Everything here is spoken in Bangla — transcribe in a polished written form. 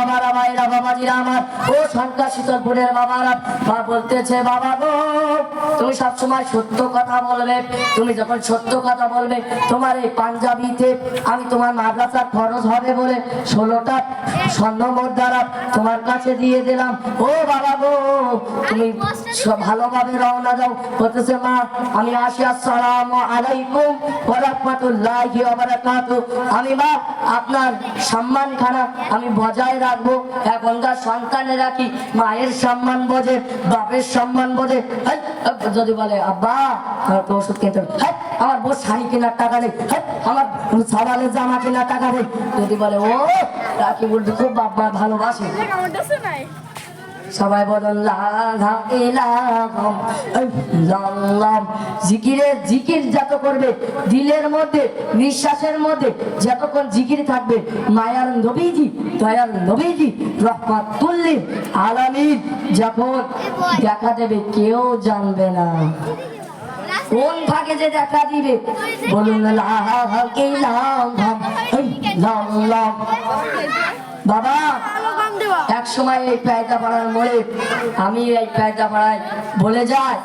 বাবারা মায়েরা বাবাজিরা আমার ও সন্তান শীতলপুরের বাবারা মা বলতেছে বাবা গো তুমি সবসময় সত্য কথা বলবে তুমি যখন সত্য কথা বলবে তোমার এই পাঞ্জাবিতে আমি তোমার মাদ্রাসার খরচ হবে বলে 16টা স্বর্ণ মুদ্রা তোমার কাছে দিয়ে দিলাম ও বাবা গো তুমি ভালোভাবে রওনা দাও বলতেছে মা আমি আসি আসসালামু আলাইকুম ওয়া রাহমাতুল্লাহি ওয়া বারাকাতুহু আমি মা আপনার সম্মান খানা আমি বজায় রাখবো এখনকার সন্তানেরা কি মায়ের সম্মান বোঝে বাপের সম্মান বোঝে যদি বলে আব্বা আমার তো ওষুধ কিনতে হবে আমার বউ শাড়ি কেনার টাকা নেই আমার সবালের জামা কেনার টাকা নেই যদি বলে ও রাখি বলতে খুব বাবা ভালোবাসে সবাই বলেন জিকির যত করবে দিলের মধ্যে নিঃশ্বাসের মধ্যে যতক্ষণ জিকির থাকবে মায়ার নবীজি দয়াল নবীজি রহমাতুল আলামিন যখন দেখা দেবে কেউ জানবে না কোন ভাগে যে দেখা দিবে বলুন বাবা এক সময় এই পেয়দা পাড়ার মোড়ে আমি এই পেয়দা পাড়ায় বলে যাই